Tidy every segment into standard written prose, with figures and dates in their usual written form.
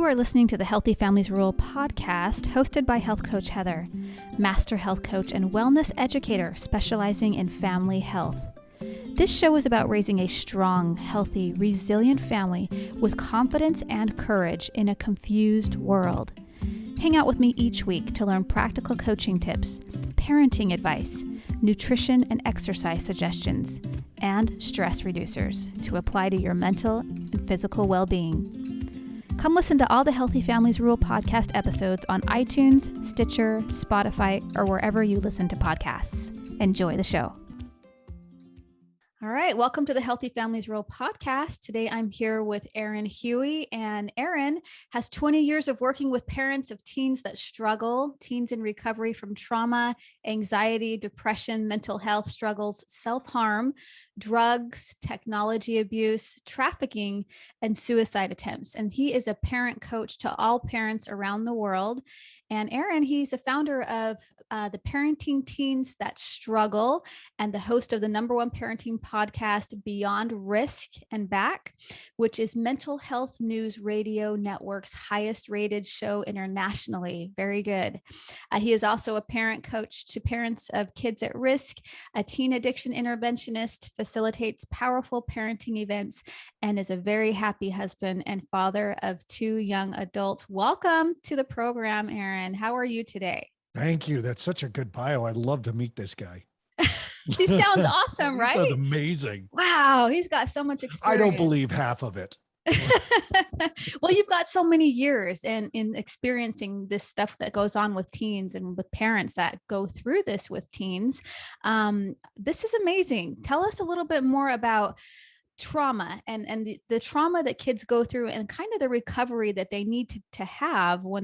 are listening to the Healthy Families Rule podcast, hosted by health coach Heather, master health coach and wellness educator specializing in family health. This show is about raising a strong, healthy, resilient family with confidence and courage in a confused world. Hang out with me each week to learn practical coaching tips, parenting advice, nutrition and exercise suggestions, and stress reducers to apply to your mental and physical well-being. Come listen to all the Healthy Families Rule podcast episodes on iTunes, Stitcher, Spotify, or wherever you listen to podcasts. Enjoy the show. All right, welcome to the Healthy Families Rule podcast. Today I'm here with Aaron Huey, and Aaron has 20 years of working with parents of teens that struggle, teens in recovery from trauma, anxiety, depression, mental health struggles, self-harm, drugs, technology abuse, trafficking, and suicide attempts. And he is a parent coach to all parents around the world. And Aaron, he's a founder of the Parenting Teens That Struggle and the host of the #1 parenting podcast, Beyond Risk and Back, which is Mental Health News Radio Network's highest rated show internationally. Very good. He is also a parent coach to parents of kids at risk, a teen addiction interventionist, facilitates powerful parenting events, and is a very happy husband and father of 2 young adults. Welcome to the program, Aaron. How are you today? Thank you. That's such a good bio. I'd love to meet this guy. He sounds awesome, right? That's amazing. Wow, he's got so much experience. I don't believe half of it. Well, you've got so many years in experiencing this stuff that goes on with teens and with parents that go through this with teens. This is amazing. Tell us a little bit more about trauma and the trauma that kids go through and kind of the recovery that they need to have when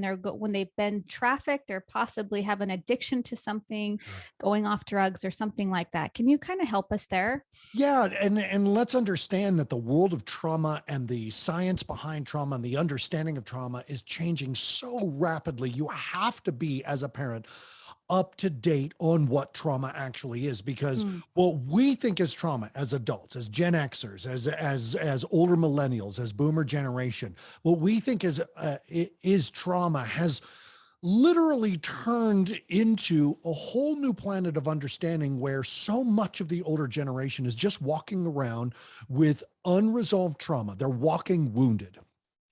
they've been trafficked or possibly have an addiction to something, going off drugs or something like that. Can you kind of help us there? Yeah. And let's understand that the world of trauma and the science behind trauma and the understanding of trauma is changing so rapidly. You have to be, as a parent, up to date on what trauma actually is, because what we think is trauma as adults, as Gen Xers, as older millennials, as boomer generation, what we think is trauma has literally turned into a whole new planet of understanding, where so much of the older generation is just walking around with unresolved trauma. They're walking wounded.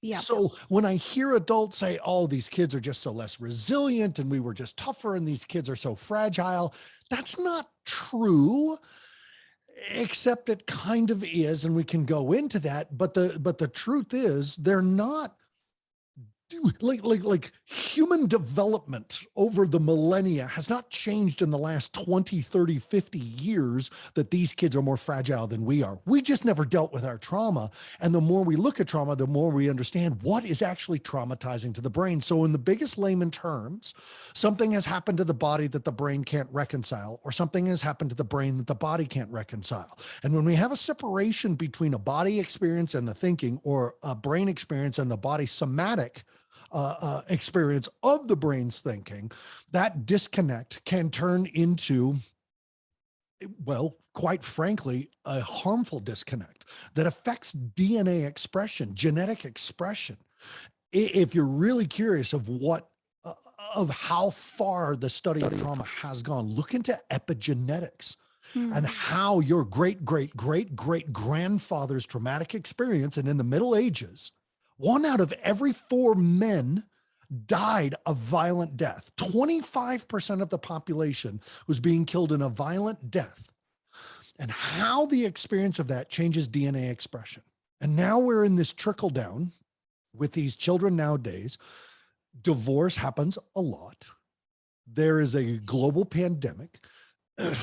Yeah. So when I hear adults say, oh, these kids are just so less resilient and we were just tougher and these kids are so fragile, that's not true, except it kind of is. And we can go into that. But the truth is, they're not like human development over the millennia has not changed in the last 20, 30, 50 years that these kids are more fragile than we are. We just never dealt with our trauma. And the more we look at trauma, the more we understand what is actually traumatizing to the brain. So in the biggest layman terms, something has happened to the body that the brain can't reconcile, or something has happened to the brain that the body can't reconcile. And when we have a separation between a body experience and the thinking, or a brain experience and the body somatic experience of the brain's thinking, that disconnect can turn into, well, quite frankly, a harmful disconnect that affects DNA expression, genetic expression. If you're really curious of how far the study of trauma has gone, look into epigenetics. And how your great-great-great-great-grandfather's traumatic experience, and in the Middle Ages, 1 out of every 4 men died a violent death. 25% of the population was being killed in a violent death. And how the experience of that changes DNA expression. And now we're in this trickle down with these children nowadays. Divorce happens a lot. There is a global pandemic.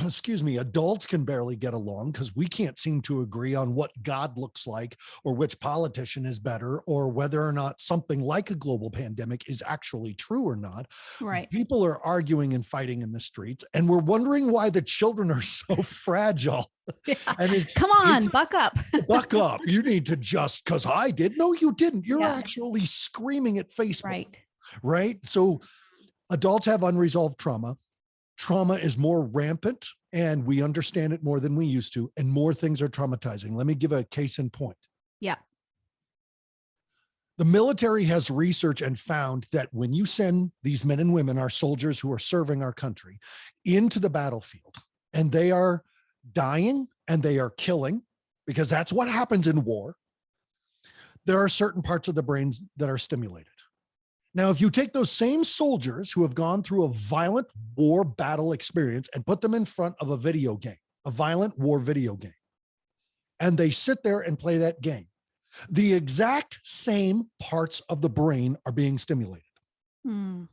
Excuse me, adults can barely get along because we can't seem to agree on what God looks like, or which politician is better, or whether or not something like a global pandemic is actually true or not. Right. People are arguing and fighting in the streets, and we're wondering why the children are so fragile. Yeah. And come on, buck up. Buck up. You need to just, because I did. No, you didn't. You're actually screaming at Facebook. Right. So adults have unresolved trauma. Trauma is more rampant, and we understand it more than we used to, and more things are traumatizing. Let me give a case in point. Yeah. The military has researched and found that when you send these men and women, our soldiers who are serving our country, into the battlefield, and they are dying and they are killing, because that's what happens in war, there are certain parts of the brains that are stimulated. Now, if you take those same soldiers who have gone through a violent war battle experience and put them in front of a video game, a violent war video game, and they sit there and play that game, the exact same parts of the brain are being stimulated.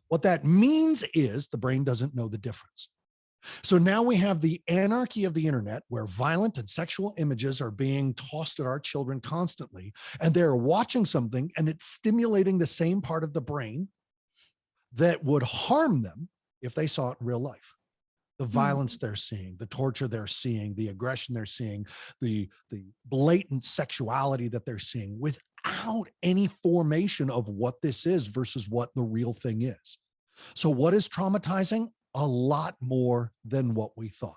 What that means is the brain doesn't know the difference. So now we have the anarchy of the internet, where violent and sexual images are being tossed at our children constantly, and they're watching something and it's stimulating the same part of the brain that would harm them if they saw it in real life. The violence they're seeing, the torture they're seeing, the aggression they're seeing, the blatant sexuality that they're seeing, without any formation of what this is versus what the real thing is. So what is traumatizing? A lot more than what we thought.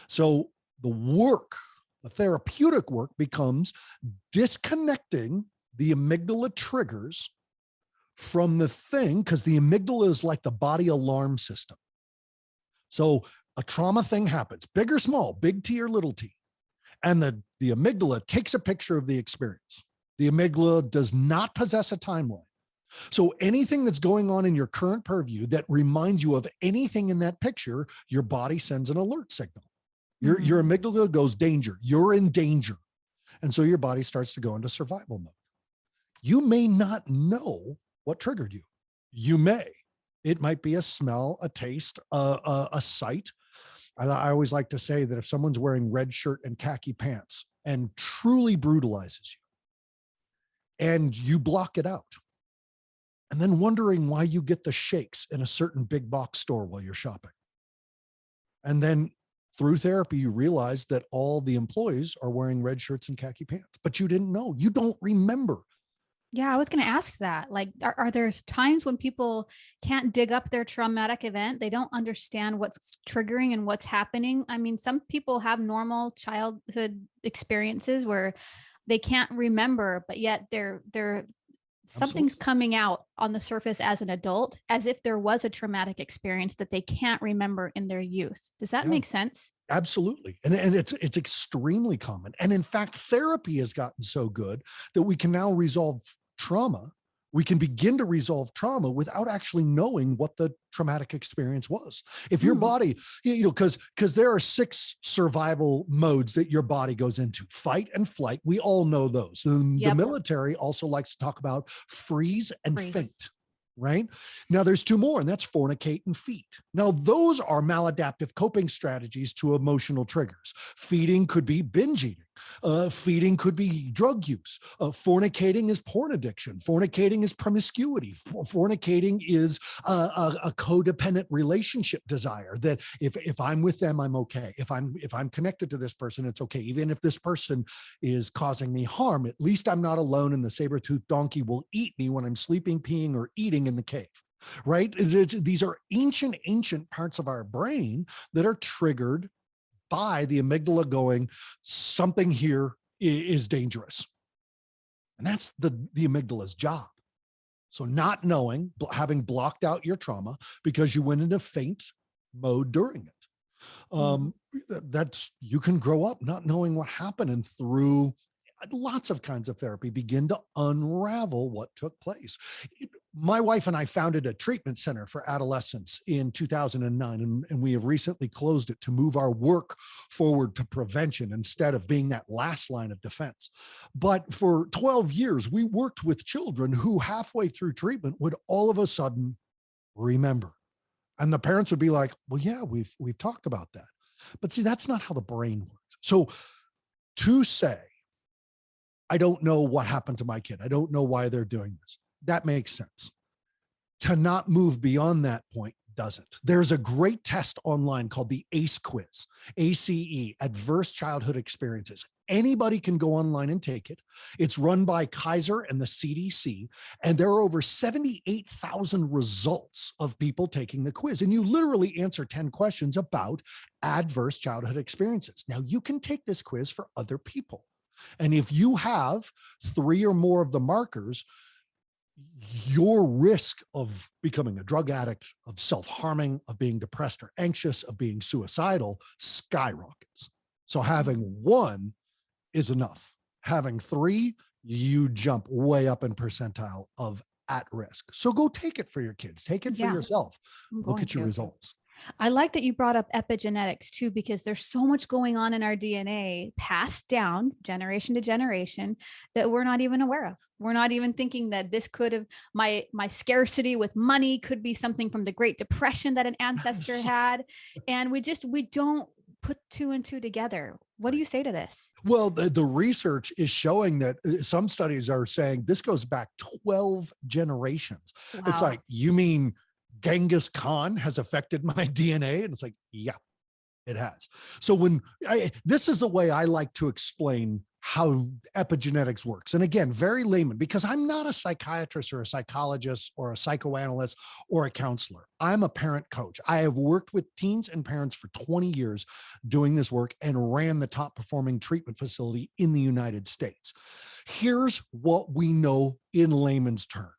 So the work, the therapeutic work, becomes disconnecting the amygdala triggers from the thing, because the amygdala is like the body alarm system. So a trauma thing happens, big or small, big T or little t, and the amygdala takes a picture of the experience. The amygdala does not possess a timeline. So anything that's going on in your current purview that reminds you of anything in that picture, your body sends an alert signal. Your amygdala goes, danger, you're in danger. And so your body starts to go into survival mode. You may not know what triggered you. You may. It might be a smell, a taste, a sight. I always like to say that if someone's wearing red shirt and khaki pants and truly brutalizes you, and you block it out, and then wondering why you get the shakes in a certain big box store while you're shopping. And then through therapy, you realize that all the employees are wearing red shirts and khaki pants, but you didn't know. You don't remember. Yeah, I was going to ask that. Like, are there times when people can't dig up their traumatic event? They don't understand what's triggering and what's happening. I mean, some people have normal childhood experiences where they can't remember, but yet they're something's coming out on the surface as an adult, as if there was a traumatic experience that they can't remember in their youth. Does that make sense? Absolutely. And it's extremely common. And in fact, therapy has gotten so good that we can now resolve trauma. We can begin to resolve trauma without actually knowing what the traumatic experience was. If your body, because there are 6 survival modes that your body goes into: fight and flight. We all know those. And the military also likes to talk about freeze and faint. Right now, there's 2 more, and that's fornicate and feed. Now, those are maladaptive coping strategies to emotional triggers. Feeding could be binge eating. Feeding could be drug use. Fornicating is porn addiction. Fornicating is promiscuity. Fornicating is a codependent relationship desire that if I'm with them, I'm okay. If I'm connected to this person, it's okay. Even if this person is causing me harm, at least I'm not alone, and the saber-toothed donkey will eat me when I'm sleeping, peeing, or eating in the cave. Right? These are ancient parts of our brain that are triggered by the amygdala going, something here is dangerous. And that's the amygdala's job. So not knowing, having blocked out your trauma because you went into faint mode during it. That's, you can grow up not knowing what happened, and through lots of kinds of therapy begin to unravel what took place. My wife and I founded a treatment center for adolescents in 2009, and we have recently closed it to move our work forward to prevention instead of being that last line of defense. But for 12 years, we worked with children who halfway through treatment would all of a sudden remember. And the parents would be like, well, yeah, we've talked about that. But see, that's not how the brain works. So to say, I don't know what happened to my kid, I don't know why they're doing this, that makes sense. To not move beyond that point doesn't. There's a great test online called the ACE quiz, ACE, Adverse Childhood Experiences. Anybody can go online and take it. It's run by Kaiser and the CDC, and there are over 78,000 results of people taking the quiz. And you literally answer 10 questions about adverse childhood experiences. Now, you can take this quiz for other people. And if you have 3 or more of the markers, your risk of becoming a drug addict, of self-harming, of being depressed or anxious, of being suicidal skyrockets. So having one is enough. Having three, you jump way up in percentile of at risk. So go take it for your kids. Take it for yourself. Look at your results. I like that you brought up epigenetics too, because there's so much going on in our DNA passed down generation to generation that we're not even aware of. We're not even thinking that this could have, my scarcity with money could be something from the Great Depression that an ancestor had. And we don't put two and two together. What do you say to this? Well, the research is showing that some studies are saying this goes back 12 generations. Wow. It's like, you mean Genghis Khan has affected my DNA? And it's like, yeah, it has. So this is the way I like to explain how epigenetics works. And again, very layman, because I'm not a psychiatrist or a psychologist or a psychoanalyst or a counselor. I'm a parent coach. I have worked with teens and parents for 20 years doing this work and ran the top performing treatment facility in the United States. Here's what we know in layman's terms.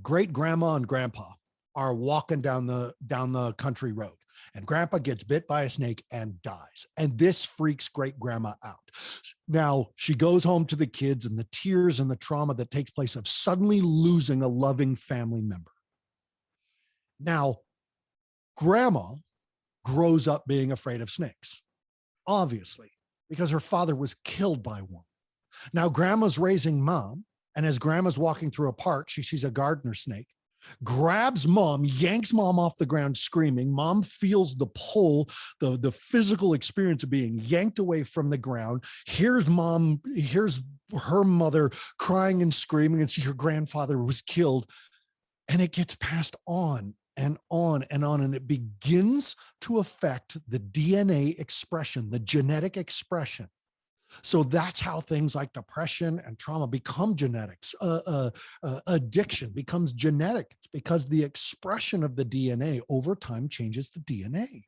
Great grandma and grandpa are walking down the country road, and grandpa gets bit by a snake and dies. And this freaks great grandma out. Now she goes home to the kids, and the tears and the trauma that takes place of suddenly losing a loving family member. Now, grandma grows up being afraid of snakes, obviously, because her father was killed by one. Now grandma's raising mom, and as grandma's walking through a park, she sees a gardener snake, grabs mom, yanks mom off the ground screaming. Mom feels the pull, the physical experience of being yanked away from the ground. Here's her mother crying and screaming, and see her grandfather was killed. And it gets passed on and on and on, and it begins to affect the DNA expression, the genetic expression. So that's how things like depression and trauma become genetics. Addiction becomes genetic. It's because the expression of the DNA over time changes the DNA.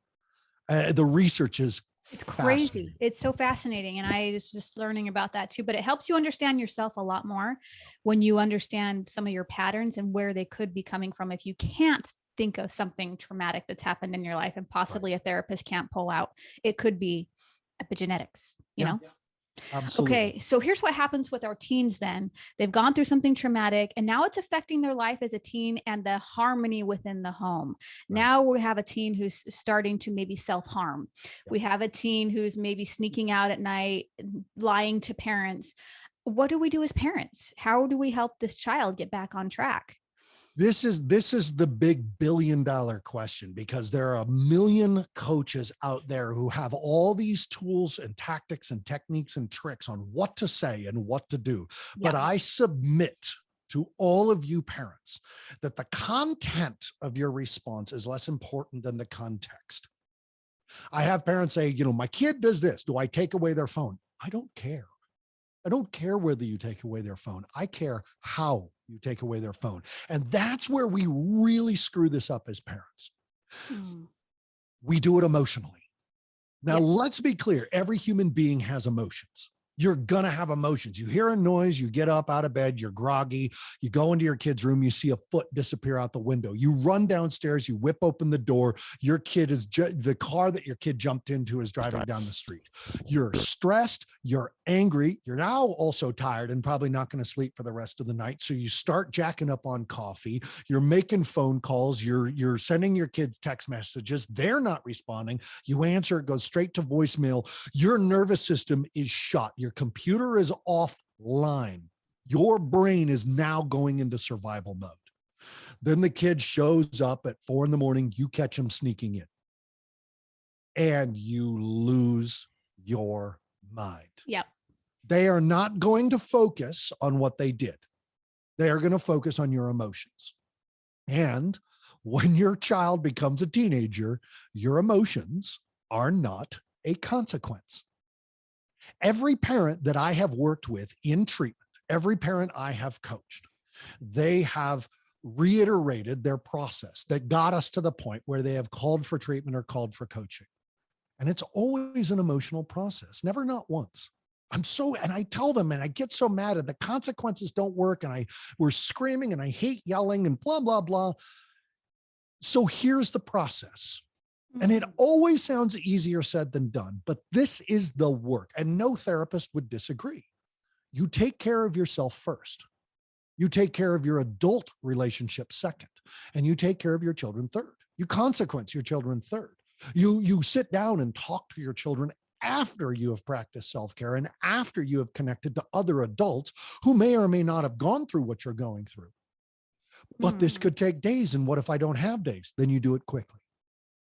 The research is It's crazy. It's so fascinating. And I was just learning about that too, but it helps you understand yourself a lot more when you understand some of your patterns and where they could be coming from. If you can't think of something traumatic that's happened in your life and possibly a therapist can't pull out, it could be epigenetics, you know? Absolutely. Okay, so here's what happens with our teens then. They've gone through something traumatic, and now it's affecting their life as a teen and the harmony within the home. Right. Now we have a teen who's starting to maybe self-harm. Yep. We have a teen who's maybe sneaking out at night, lying to parents. What do we do as parents? How do we help this child get back on track? This is the big $1 billion question, because there are a million coaches out there who have all these tools and tactics and techniques and tricks on what to say and what to do. Yeah. But I submit to all of you parents that the content of your response is less important than the context. I have parents say, my kid does this. Do I take away their phone? I don't care. I don't care whether you take away their phone. I care how you take away their phone. And that's where we really screw this up as parents. We do it emotionally. Now, let's be clear. Every human being has emotions. You're going to have emotions. You hear a noise, you get up out of bed, you're groggy, you go into your kid's room, you see a foot disappear out the window. You run downstairs, you whip open the door. Your kid is the car that your kid jumped into is driving down the street. You're stressed, you're angry. You're now also tired and probably not going to sleep for the rest of the night. So you start jacking up on coffee. You're making phone calls. You're sending your kids text messages. They're not responding. You answer, it goes straight to voicemail. Your nervous system is shot. Your computer is offline. Your brain is now going into survival mode. Then the kid shows up at 4 a.m. You catch him sneaking in, and you lose your mind. Yep. They are not going to focus on what they did. They are going to focus on your emotions. And when your child becomes a teenager, your emotions are not a consequence. Every parent that I have worked with in treatment, every parent I have coached, they have reiterated their process that got us to the point where they have called for treatment or called for coaching. And it's always an emotional process, never not once. And I tell them, and I get so mad, and the consequences don't work. And we're screaming, and I hate yelling, and blah, blah, blah. So here's the process. And it always sounds easier said than done, but this is the work, and no therapist would disagree. You take care of yourself first. You take care of your adult relationship second, and you take care of your children third. You consequence your children third. You sit down and talk to your children after you have practiced self-care and after you have connected to other adults who may or may not have gone through what you're going through. But this could take days. And what if I don't have days? Then you do it quickly.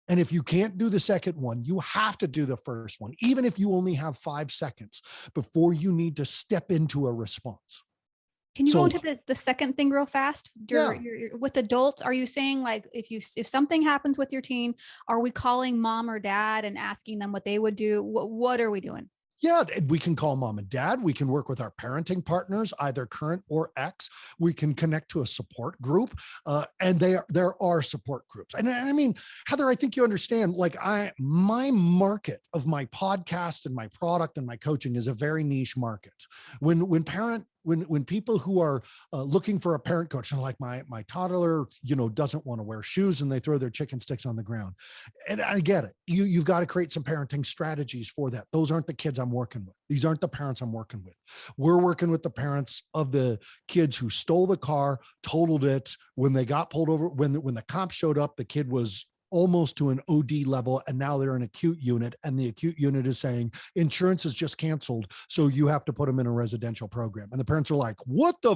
And if you can't do the second one, you have to do the first one, even if you only have 5 seconds before you need to step into a response. Can you go into the second thing real fast? Yeah. With adults, are you saying, like, if something happens with your teen, are we calling mom or dad and asking them what they would do? What are we doing? Yeah, we can call mom and dad. We can work with our parenting partners, either current or ex. We can connect to a support group, and there are support groups. And I mean, Heather, I think you understand. Like, my market of my podcast and my product and my coaching is a very niche market. When people who are looking for a parent coach, and like my toddler, doesn't want to wear shoes and they throw their chicken sticks on the ground. And I get it. You've got to create some parenting strategies for that. Those aren't the kids I'm working with. These aren't the parents I'm working with. We're working with the parents of the kids who stole the car, totaled it. When they got pulled over, when the cops showed up, the kid was almost to an OD level, and now they're in acute unit, and the acute unit is saying insurance is just canceled, so you have to put them in a residential program. And the parents are like, what the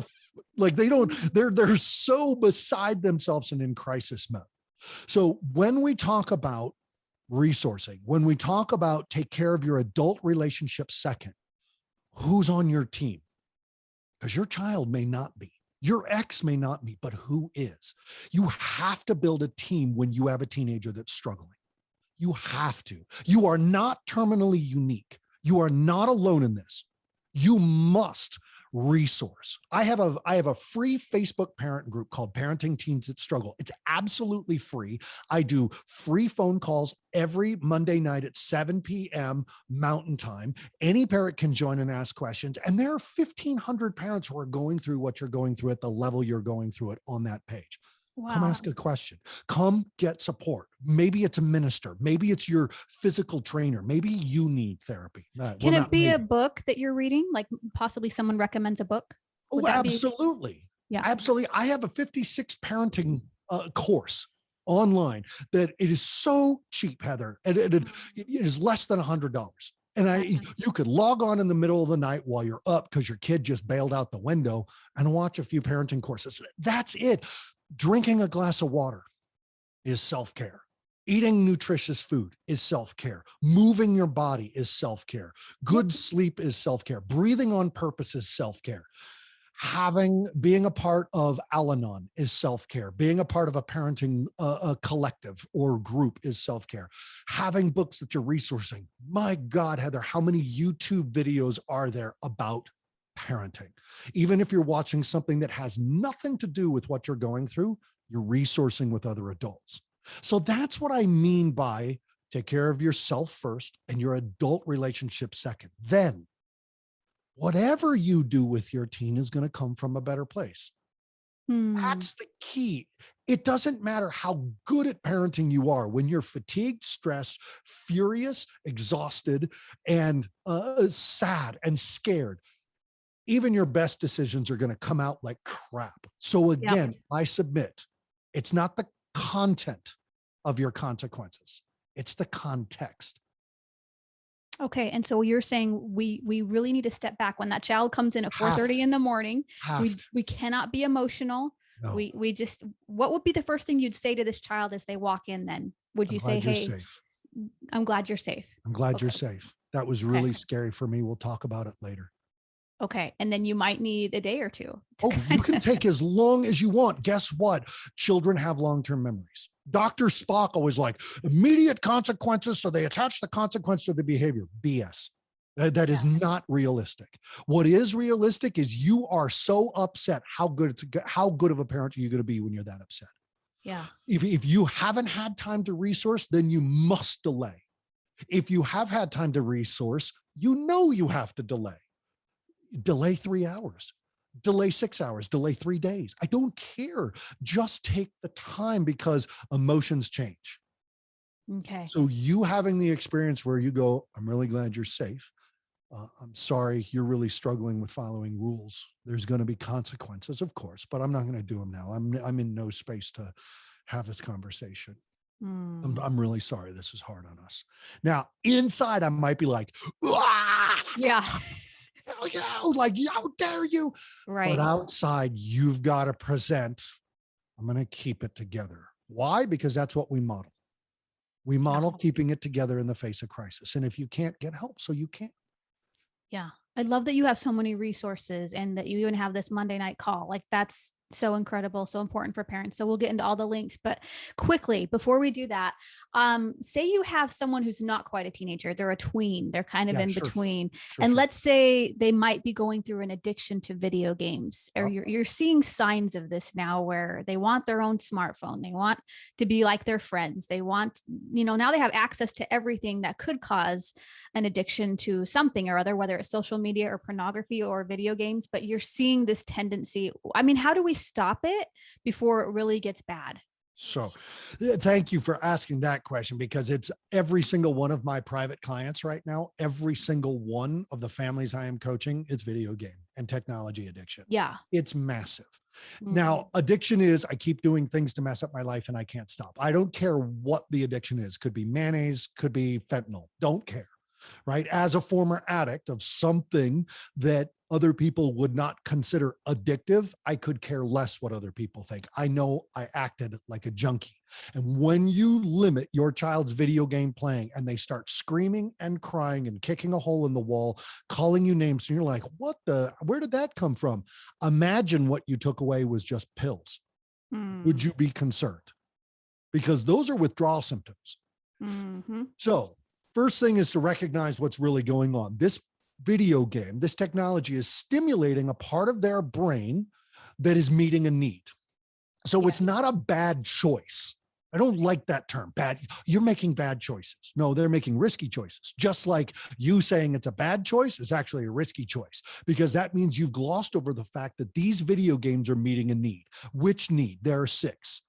like, they're so beside themselves and in crisis mode. So when we talk about resourcing, when we talk about take care of your adult relationship second, who's on your team? Because your child may not be. Your ex may not be, but who is? You have to build a team when you have a teenager that's struggling. You have to. You are not terminally unique. You are not alone in this. You must resource. I have a free Facebook parent group called Parenting Teens That Struggle. It's absolutely free. I do free phone calls every Monday night at 7 p.m. Mountain Time. Any parent can join and ask questions. And there are 1,500 parents who are going through what you're going through at the level you're going through it on that page. Wow. Come ask a question. Come get support. Maybe it's a minister. Maybe it's your physical trainer. Maybe you need therapy. Can it be a book that you're reading? Like possibly someone recommends a book? Oh, absolutely. Yeah, absolutely. I have a 56 parenting course online that it is so cheap, Heather. And it is less than $100. And you could log on in the middle of the night while you're up because your kid just bailed out the window and watch a few parenting courses. That's it. Drinking a glass of water is self-care. Eating nutritious food is self-care. Moving your body is self-care. Good sleep is self-care. Breathing on purpose is self-care. Being a part of Al-Anon is self-care. Being a part of a parenting a collective or group is self-care. Having books that you're resourcing. My God, Heather, how many YouTube videos are there about parenting? Even if you're watching something that has nothing to do with what you're going through, you're resourcing with other adults. So that's what I mean by take care of yourself first and your adult relationship second. Then whatever you do with your teen is going to come from a better place. That's the key. It doesn't matter how good at parenting you are when you're fatigued, stressed, furious, exhausted, and sad and scared. Even your best decisions are going to come out like crap. So again, I submit, it's not the content of your consequences. It's the context. Okay. And so you're saying we really need to step back when that child comes in at 4:30 in the morning. We cannot be emotional. No. We just, what would be the first thing you'd say to this child as they walk in then? Would you say, hey, I'm glad you're safe. I'm glad you're safe. That was really scary for me. We'll talk about it later. Okay. And then you might need a day or two. Oh, you can take as long as you want. Guess what? Children have long-term memories. Dr. Spock always like immediate consequences. So they attach the consequence to the behavior. BS. That is not realistic. What is realistic is you are so upset. How good of a parent are you going to be when you're that upset? Yeah. If you haven't had time to resource, then you must delay. If you have had time to resource, you have to delay 3 hours, delay 6 hours, delay 3 days. I don't care. Just take the time because emotions change. Okay. So you having the experience where you go, I'm really glad you're safe. I'm sorry, you're really struggling with following rules. There's going to be consequences, of course, but I'm not going to do them now. I'm in no space to have this conversation. I'm really sorry. This is hard on us. Now, inside, I might be like, "Ah, Yeah. hell yeah, like, how dare you?" Right. But outside, you've got to present, I'm going to keep it together. Why? Because that's what we model. We model keeping it together in the face of crisis. And if you can't, get help so you can't. Yeah. I love that you have so many resources and that you even have this Monday night call. Like that's so incredible, so important for parents. So we'll get into all the links, but quickly before we do that, say you have someone who's not quite a teenager, they're a tween, they're kind of in between. And let's say they might be going through an addiction to video games, or you're seeing signs of this now where they want their own smartphone. They want to be like their friends. They want, now they have access to everything that could cause an addiction to something or other, whether it's social media or pornography or video games, but you're seeing this tendency. I mean, how do we stop it before it really gets bad? So thank you for asking that question, because it's every single one of my private clients right now. Every single one of the families I am coaching, it's video game and technology addiction. Yeah. It's massive. Now, addiction is, I keep doing things to mess up my life and I can't stop. I don't care what the addiction is. Could be mayonnaise, could be fentanyl. Don't care. Right? As a former addict of something that other people would not consider addictive, I could care less what other people think. I know I acted like a junkie. And when you limit your child's video game playing and they start screaming and crying and kicking a hole in the wall, calling you names, and you're like, where did that come from? Imagine what you took away was just pills. Would you be concerned? Because those are withdrawal symptoms. So, first thing is to recognize what's really going on. This video game, this technology is stimulating a part of their brain that is meeting a need. So it's not a bad choice. I don't like that term, bad. You're making bad choices. No, they're making risky choices. Just like you saying it's a bad choice is actually a risky choice, because that means you've glossed over the fact that these video games are meeting a need. Which need? There are 6: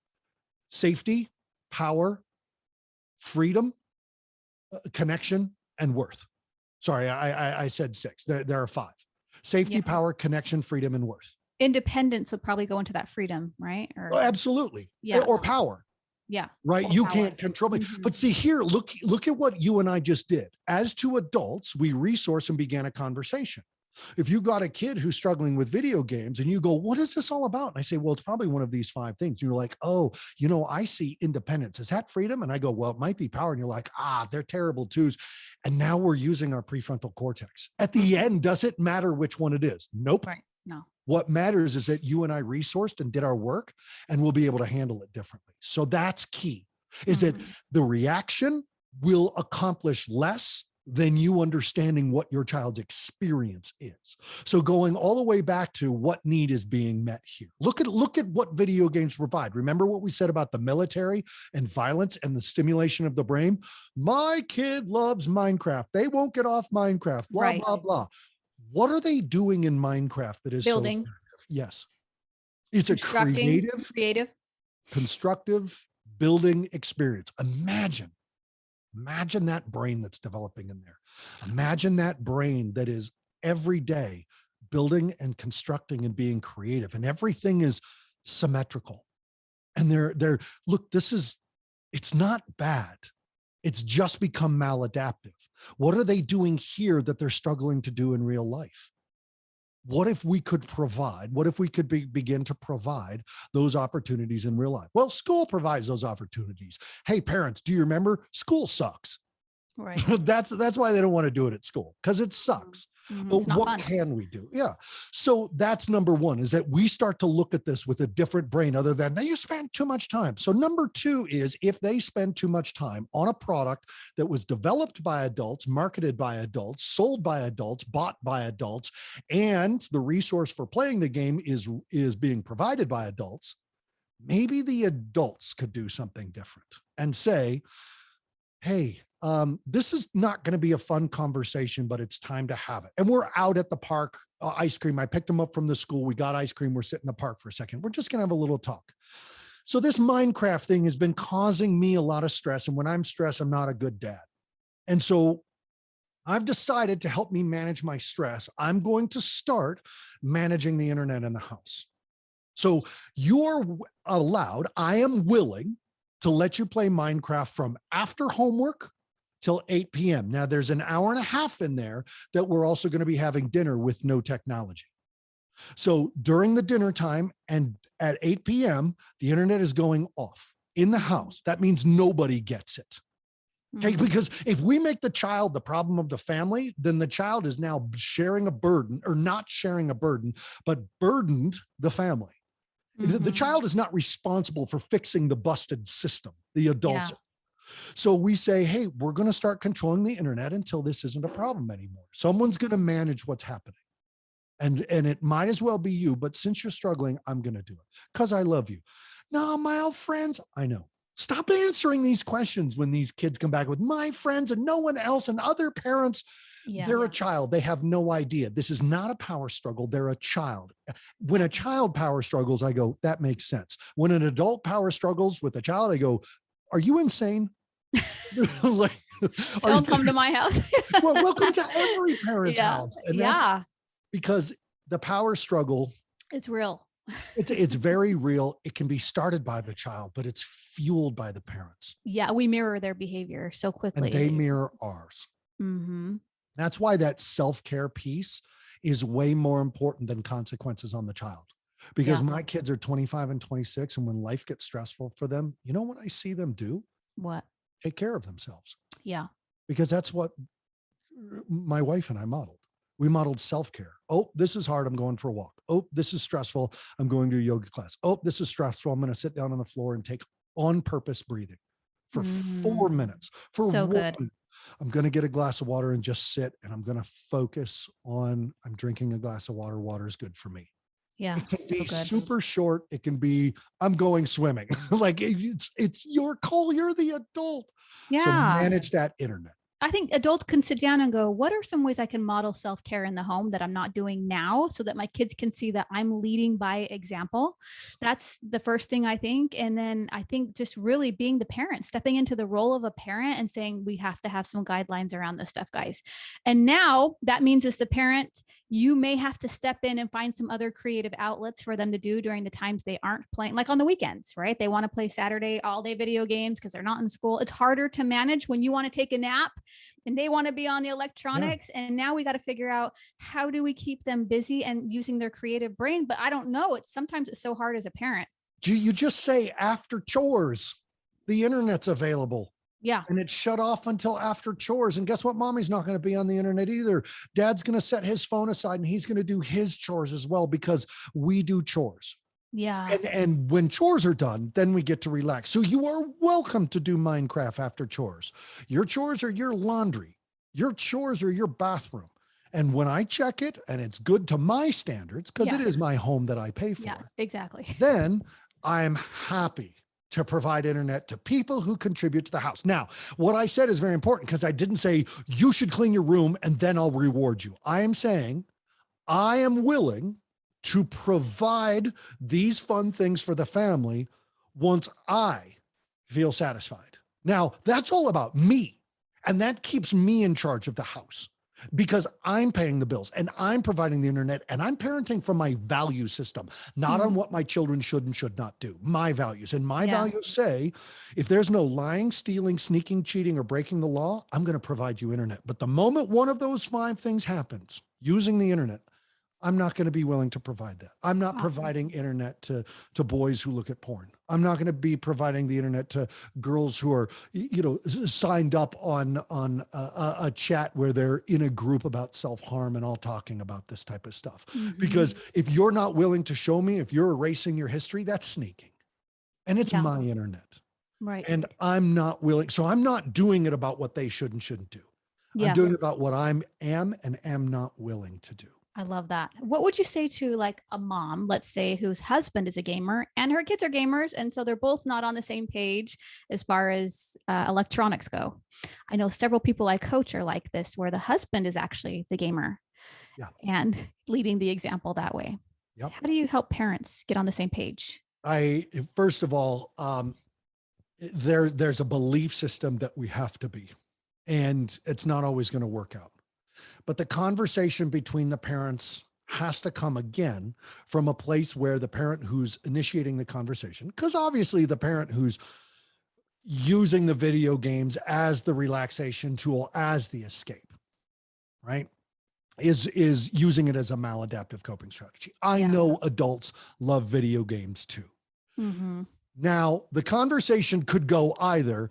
safety, power, freedom, connection, and worth. Sorry, I said 6. There are 5: safety, power, connection, freedom, and worth. Independence would probably go into that freedom, right? Or absolutely. Yeah. Or power. Yeah. Right. You can't control me. But see here, look at what you and I just did. As two adults, we resourced and began a conversation. If you got a kid who's struggling with video games and you go, what is this all about? And I say, well, it's probably one of these 5 things. You're like, oh, I see independence. Is that freedom? And I go, well, it might be power. And you're like, they're terrible twos. And now we're using our prefrontal cortex. At the end, does it matter which one it is? Nope. Right. No. What matters is that you and I resourced and did our work, and we'll be able to handle it differently. So that's key, is that the reaction will accomplish less than you understanding what your child's experience is. So going all the way back to what need is being met here. Look at what video games provide. Remember what we said about the military and violence and the stimulation of the brain? My kid loves Minecraft. They won't get off Minecraft, blah, blah, blah. What are they doing in Minecraft that is building? Yes. It's a creative, constructive building experience. Imagine that brain that's developing in there. Imagine that brain that is every day building and constructing and being creative, and everything is symmetrical. And look, it's not bad. It's just become maladaptive. What are they doing here that they're struggling to do in real life? What if we could begin to provide those opportunities in real life? Well, school provides those opportunities. Hey, parents, do you remember school sucks? Right. That's why they don't want to do it at school, because it sucks. But what can we do? Yeah. So that's number 1, is that we start to look at this with a different brain other than, now you spend too much time. So number 2 is, if they spend too much time on a product that was developed by adults, marketed by adults, sold by adults, bought by adults, and the resource for playing the game is being provided by adults, maybe the adults could do something different and say, hey, this is not going to be a fun conversation, but it's time to have it. And we're out at the park, ice cream. I picked them up from the school. We got ice cream. We're sitting in the park for a second. We're just going to have a little talk. So this Minecraft thing has been causing me a lot of stress. And when I'm stressed, I'm not a good dad. And so I've decided to help me manage my stress. I'm going to start managing the internet in the house. So you're allowed, I am willing to let you play Minecraft from after homework till 8 p.m. Now there's an hour and a half in there that we're also going to be having dinner with no technology. So during the dinner time and at 8 p.m., the internet is going off in the house. That means nobody gets it. Okay, because if we make the child the problem of the family, then the child is now sharing a burden, or not sharing a burden, but burdened the family. The child is not responsible for fixing the busted system. The adults. Yeah. So we say, hey, we're going to start controlling the internet until this isn't a problem anymore. Someone's going to manage what's happening. And it might as well be you, but since you're struggling, I'm going to do it because I love you. No, my old friends, I know. Stop answering these questions when these kids come back with my friends and no one else and other parents. Yeah. They're a child. They have no idea. This is not a power struggle. They're a child. When a child power struggles, I go, that makes sense. When an adult power struggles with a child, I go, are you insane? Like, don't come to my house. Well, welcome to every parent's house. And that's because the power struggle. It's real. It's very real. It can be started by the child, but it's fueled by the parents. Yeah, we mirror their behavior so quickly. And they mirror ours. Mm-hmm. That's why that self-care piece is way more important than consequences on the child. Because my kids are 25 and 26, and when life gets stressful for them, you know what I see them do? What? Take care of themselves. Yeah. Because that's what my wife and I modeled. We modeled self-care. Oh, this is hard. I'm going for a walk. Oh, this is stressful. I'm going to a yoga class. Oh, this is stressful. I'm going to sit down on the floor and take on purpose breathing for 4 minutes. For so good. I'm going to get a glass of water and just sit, and I'm going to focus on, I'm drinking a glass of water. Water is good for me. Yeah. It can be super short. It can be, I'm going swimming. Like it's your call. You're the adult. Yeah. So manage that internet. I think adults can sit down and go, what are some ways I can model self-care in the home that I'm not doing now so that my kids can see that I'm leading by example? That's the first thing I think. And then I think just really being the parent, stepping into the role of a parent and saying, we have to have some guidelines around this stuff, guys. And now that means as the parent, you may have to step in and find some other creative outlets for them to do during the times they aren't playing, like on the weekends, right? They want to play Saturday all day video games because they're not in school. It's harder to manage when you want to take a nap and they want to be on the electronics. Yeah. And now we got to figure out, how do we keep them busy and using their creative brain? But I don't know. Sometimes it's so hard as a parent. You just say after chores, the internet's available. Yeah. And it's shut off until after chores. And guess what? Mommy's not going to be on the internet either. Dad's going to set his phone aside and he's going to do his chores as well, because we do chores. Yeah. And when chores are done, then we get to relax. So you are welcome to do Minecraft after chores. Your chores are your laundry. Your chores are your bathroom. And when I check it and it's good to my standards, because it is my home that I pay for. Yeah, exactly. Then I'm happy to provide internet to people who contribute to the house. Now, what I said is very important, because I didn't say you should clean your room and then I'll reward you. I am saying I am willing to provide these fun things for the family once I feel satisfied. Now, that's all about me. And that keeps me in charge of the house, because I'm paying the bills and I'm providing the internet and I'm parenting from my value system, not on what my children should and should not do. My values, and my values say, if there's no lying, stealing, sneaking, cheating, or breaking the law, I'm going to provide you internet. But the moment one of those 5 things happens, using the internet, I'm not going to be willing to provide that. I'm not providing internet to boys who look at porn. I'm not going to be providing the internet to girls who are, signed up on a chat where they're in a group about self-harm and all talking about this type of stuff. Mm-hmm. Because if you're not willing to show me, if you're erasing your history, that's sneaking. And it's my internet. Right. And I'm not willing. So I'm not doing it about what they should and shouldn't do. I'm doing it about what I am and am not willing to do. I love that. What would you say to like a mom, let's say, whose husband is a gamer and her kids are gamers, and so they're both not on the same page as far as electronics go? I know several people I coach are like this, where the husband is actually the gamer Yeah. and leading the example that way. Yep. How do you help parents get on the same page? First of all, there's a belief system that we have to be, and it's not always going to work out. But the conversation between the parents has to come again from a place where the parent who's initiating the conversation, because obviously the parent who's using the video games as the relaxation tool, as the escape, right, is using it as a maladaptive coping strategy. I know adults love video games too. Mm-hmm. Now, the conversation could go either,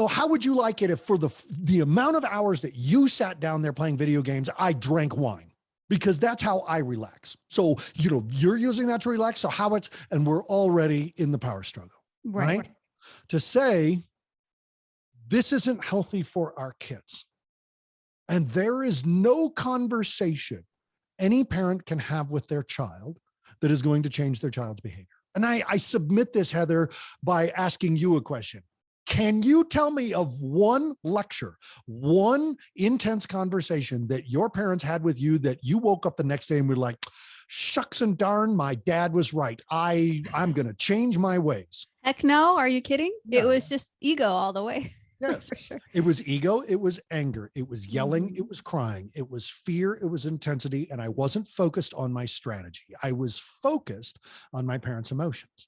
how would you like it if for the amount of hours that you sat down there playing video games, I drank wine? Because that's how I relax. So, you're using that to relax. So and we're already in the power struggle, right? To say, this isn't healthy for our kids. And there is no conversation any parent can have with their child that is going to change their child's behavior. And I submit this, Heather, by asking you a question. Can you tell me of one lecture, one intense conversation that your parents had with you that you woke up the next day and were like, shucks and darn, my dad was right. I'm going to change my ways. Heck no. Are you kidding? No. It was just ego all the way. Yes, for sure. It was ego. It was anger. It was yelling. It was crying. It was fear. It was intensity. And I wasn't focused on my strategy. I was focused on my parents' emotions.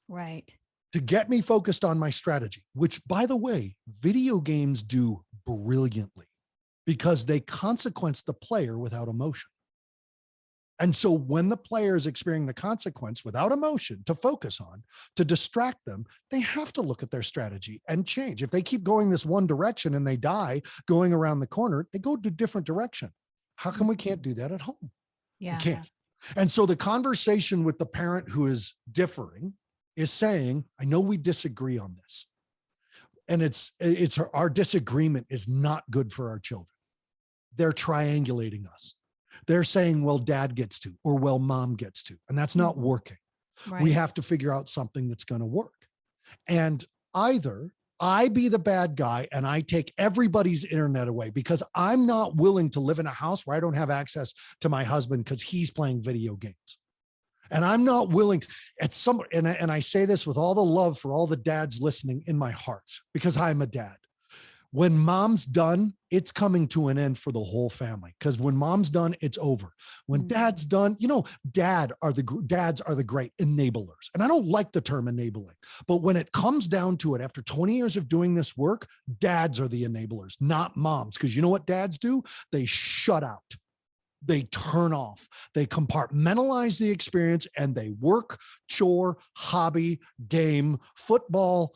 Right. To get me focused on my strategy, which, by the way, video games do brilliantly because they consequence the player without emotion. And so when the player is experiencing the consequence without emotion to focus on, to distract them, they have to look at their strategy and change. If they keep going this one direction and they die going around the corner, they go to a different direction. How come we can't do that at home? Yeah. We can't. And so the conversation with the parent who is differing is saying, I know we disagree on this. And it's our disagreement is not good for our children. They're triangulating us. They're saying, well, dad gets to, or well, mom gets to, and that's not working. Right. We have to figure out something that's going to work. And either I be the bad guy and I take everybody's internet away because I'm not willing to live in a house where I don't have access to my husband because he's playing video games. And I'm not willing and I say this with all the love for all the dads listening in my heart, because I'm a dad. When mom's done, it's coming to an end for the whole family. Because when mom's done, it's over. When dad's done, dads are the great enablers. And I don't like the term enabling, but when it comes down to it, after 20 years of doing this work, dads are the enablers, not moms. Because you know what dads do? They shut out. They turn off, they compartmentalize the experience, and they work, chore, hobby, game, football.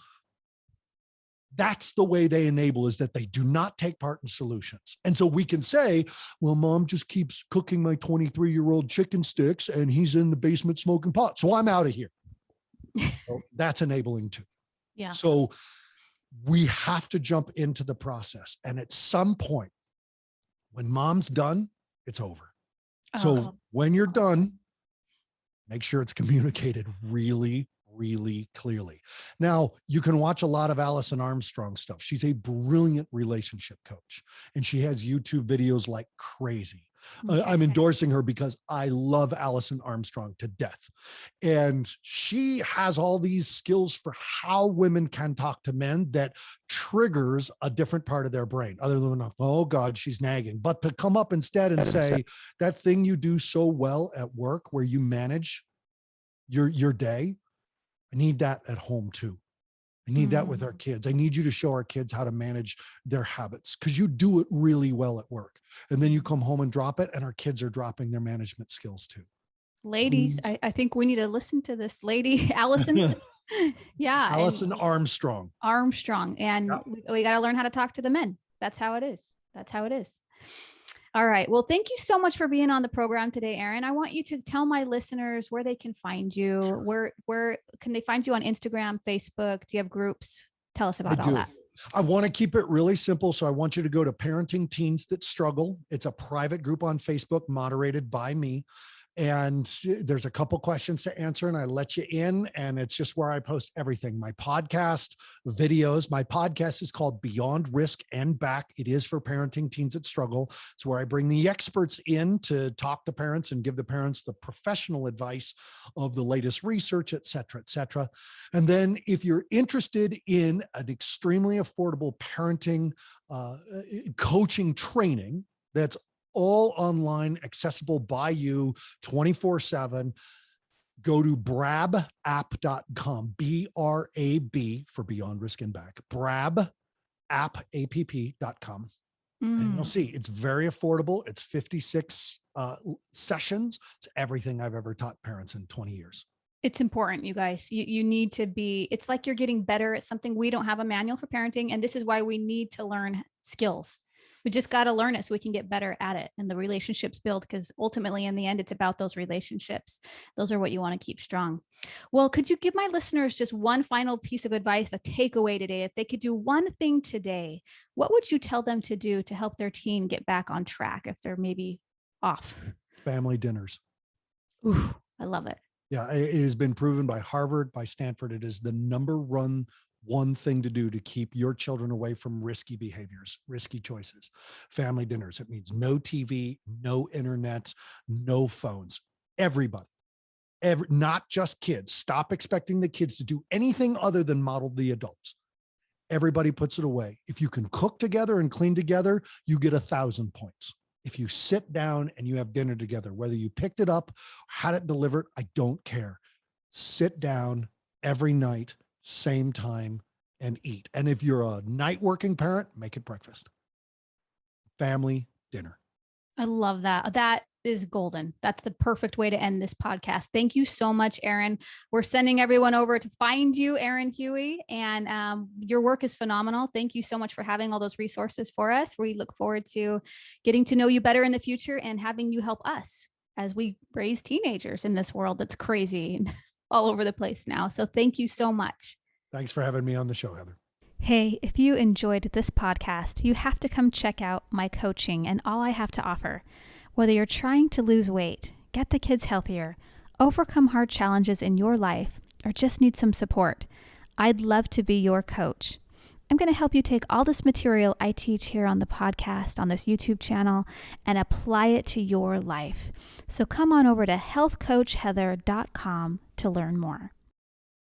That's the way they enable, is that they do not take part in solutions. And so we can say, well, mom just keeps cooking my 23-year-old chicken sticks and he's in the basement smoking pot, so I'm out of here. So that's enabling too. Yeah. So we have to jump into the process. And at some point, when mom's done, it's over. So when you're done, make sure it's communicated really, really clearly. Now, you can watch a lot of Alison Armstrong stuff. She's a brilliant relationship coach, and she has YouTube videos like crazy. I'm endorsing her because I love Alison Armstrong to death. And she has all these skills for how women can talk to men that triggers a different part of their brain, other than, oh God, she's nagging. But to come up instead and say, that thing you do so well at work where you manage your day, I need that at home too. I need that with our kids. I need you to show our kids how to manage their habits, because you do it really well at work. And then you come home and drop it, and our kids are dropping their management skills too. Ladies, I think we need to listen to this lady, Alison. Yeah. Alison Armstrong. And we got to learn how to talk to the men. That's how it is. All right. Well, thank you so much for being on the program today, Aaron. I want you to tell my listeners where they can find you. Where can they find you on Instagram, Facebook? Do you have groups? Tell us about all that. I want to keep it really simple. So I want you to go to Parenting Teens That Struggle. It's a private group on Facebook moderated by me. And there's a couple questions to answer, and I let you in. And it's just where I post everything, my podcast, videos. My podcast is called Beyond Risk and Back. It is for parenting teens that struggle. It's where I bring the experts in to talk to parents and give the parents the professional advice of the latest research, et cetera, et cetera. And then if you're interested in an extremely affordable parenting coaching training that's all online, accessible by you 24/7. Go to brabapp.com, BRAB for Beyond Risk and Back, brabapp.com. And you'll see it's very affordable. It's 56 sessions. It's everything I've ever taught parents in 20 years. It's important, you guys. You need to be, it's like you're getting better at something. We don't have a manual for parenting. And this is why we need to learn skills. We just got to learn it so we can get better at it and the relationships build, because ultimately in the end, it's about those relationships. Those are what you want to keep strong. Well, could you give my listeners just one final piece of advice, a takeaway today? If they could do one thing today, what would you tell them to do to help their teen get back on track if they're maybe off? Family dinners. Ooh, I love it. Yeah, it has been proven by Harvard, by Stanford. It is the number one thing to do to keep your children away from risky behaviors, risky choices. Family dinners. It means no TV, no internet, no phones. Everybody, not just kids. Stop expecting the kids to do anything other than model the adults. Everybody puts it away. If you can cook together and clean together, you get 1,000 points. If you sit down and you have dinner together, whether you picked it up, had it delivered, I don't care. Sit down every night, same time, and eat. And if you're a night working parent, make it breakfast. Family dinner. I love that. That is golden. That's the perfect way to end this podcast. Thank you so much, Aaron. We're sending everyone over to find you, Aaron Huey, and your work is phenomenal. Thank you so much for having all those resources for us. We look forward to getting to know you better in the future and having you help us as we raise teenagers in this world that's crazy and all over the place now. So thank you so much. Thanks for having me on the show, Heather. Hey, if you enjoyed this podcast, you have to come check out my coaching and all I have to offer. Whether you're trying to lose weight, get the kids healthier, overcome hard challenges in your life, or just need some support, I'd love to be your coach. I'm going to help you take all this material I teach here on the podcast, on this YouTube channel, and apply it to your life. So come on over to healthcoachheather.com to learn more.